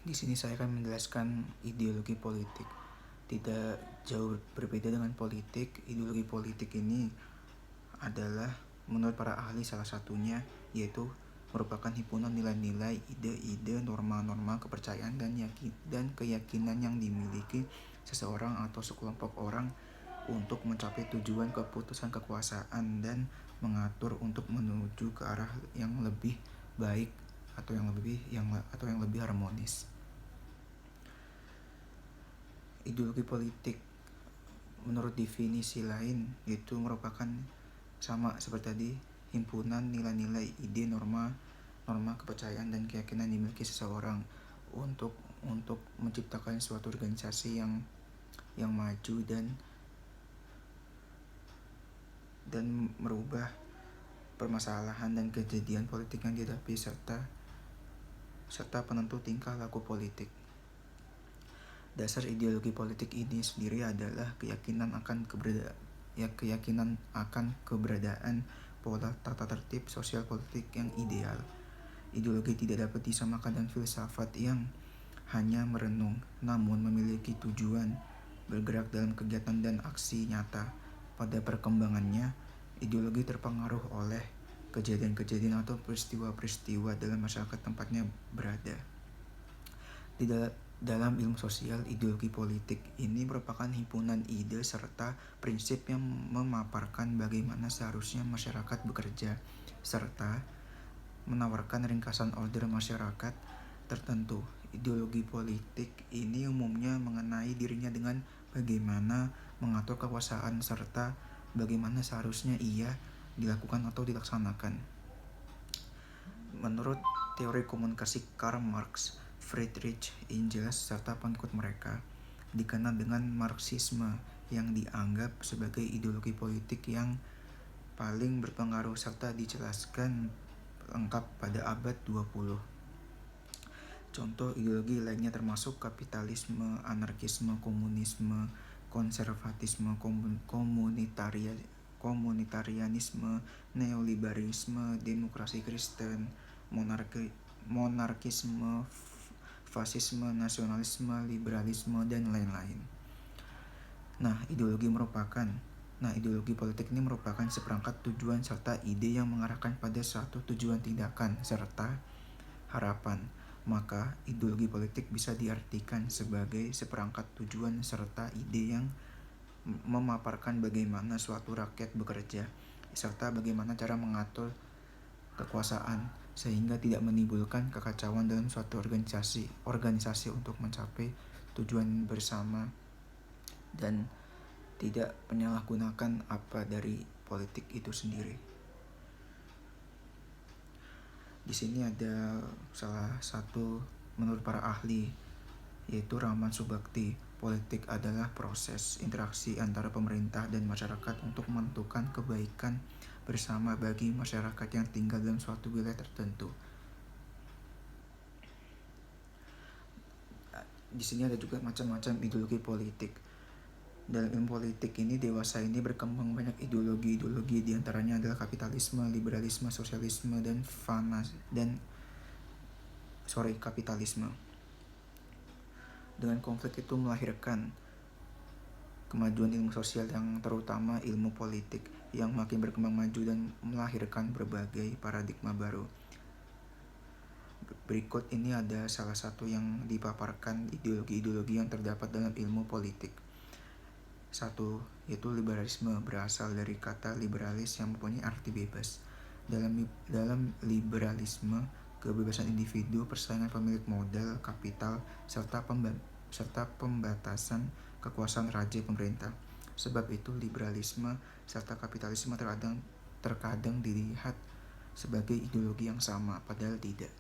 Di sini saya akan menjelaskan ideologi politik. Tidak jauh berbeda dengan politik, ideologi politik ini adalah menurut para ahli salah satunya yaitu merupakan himpunan nilai-nilai, ide-ide, norma-norma, kepercayaan dan keyakinan yang dimiliki seseorang atau sekelompok orang untuk mencapai tujuan keputusan kekuasaan dan mengatur untuk menuju ke arah yang lebih baik atau yang lebih harmonis. Ideologi politik menurut definisi lain itu merupakan sama seperti tadi, himpunan nilai-nilai, ide, norma kepercayaan dan keyakinan dimiliki seseorang untuk menciptakan suatu organisasi yang maju dan merubah permasalahan dan kejadian politik yang dihadapi serta penentu tingkah laku politik. Dasar ideologi politik ini sendiri adalah keyakinan akan keberadaan pola tata tertib sosial politik yang ideal. Ideologi tidak dapat disamakan dengan filsafat yang hanya merenung, namun memiliki tujuan bergerak dalam kegiatan dan aksi nyata. Pada perkembangannya, ideologi terpengaruh oleh kejadian-kejadian atau peristiwa-peristiwa dalam masyarakat tempatnya berada. Dalam ilmu sosial, ideologi politik ini merupakan himpunan ide serta prinsip yang memaparkan bagaimana seharusnya masyarakat bekerja, serta menawarkan ringkasan order masyarakat tertentu. Ideologi politik ini umumnya mengenai dirinya dengan bagaimana mengatur kekuasaan serta bagaimana seharusnya ia dilakukan atau dilaksanakan. Menurut teori komunikasi Karl Marx, Friedrich Engels serta pengikut mereka, dikenal dengan Marxisme yang dianggap sebagai ideologi politik yang paling berpengaruh serta dijelaskan lengkap pada abad 20. Contoh ideologi lainnya termasuk kapitalisme, anarkisme, komunisme, konservatisme, komunitarianisme, neoliberalisme, demokrasi Kristen, monarkisme, fasisme, nasionalisme, liberalisme, dan lain-lain. Ideologi politik ini merupakan seperangkat tujuan serta ide yang mengarahkan pada suatu tujuan tindakan serta harapan. Maka, ideologi politik bisa diartikan sebagai seperangkat tujuan serta ide yang memaparkan bagaimana suatu rakyat bekerja, serta bagaimana cara mengatur kekuasaan sehingga tidak menimbulkan kekacauan dalam suatu organisasi untuk mencapai tujuan bersama dan tidak menyalahgunakan apa dari politik itu sendiri. Di sini ada salah satu menurut para ahli yaitu Rahman Subakti. Politik adalah proses interaksi antara pemerintah dan masyarakat untuk menentukan kebaikan bersama bagi masyarakat yang tinggal dalam suatu wilayah tertentu. Di sini ada juga macam-macam ideologi politik. Dalam ilmu politik ini dewasa ini berkembang banyak ideologi. Di antaranya adalah kapitalisme, liberalisme, sosialisme, kapitalisme. Dengan konflik itu melahirkan kemajuan ilmu sosial yang terutama ilmu politik yang makin berkembang maju dan melahirkan berbagai paradigma baru. Berikut ini ada salah satu yang dipaparkan ideologi-ideologi yang terdapat dalam ilmu politik. 1. Yaitu liberalisme, berasal dari kata liberalis yang mempunyai arti bebas. Dalam liberalisme, kebebasan individu, persaingan pemilik modal, kapital, serta pembatasan kekuasaan raja pemerintah. Sebab itu liberalisme serta kapitalisme terkadang dilihat sebagai ideologi yang sama, padahal tidak.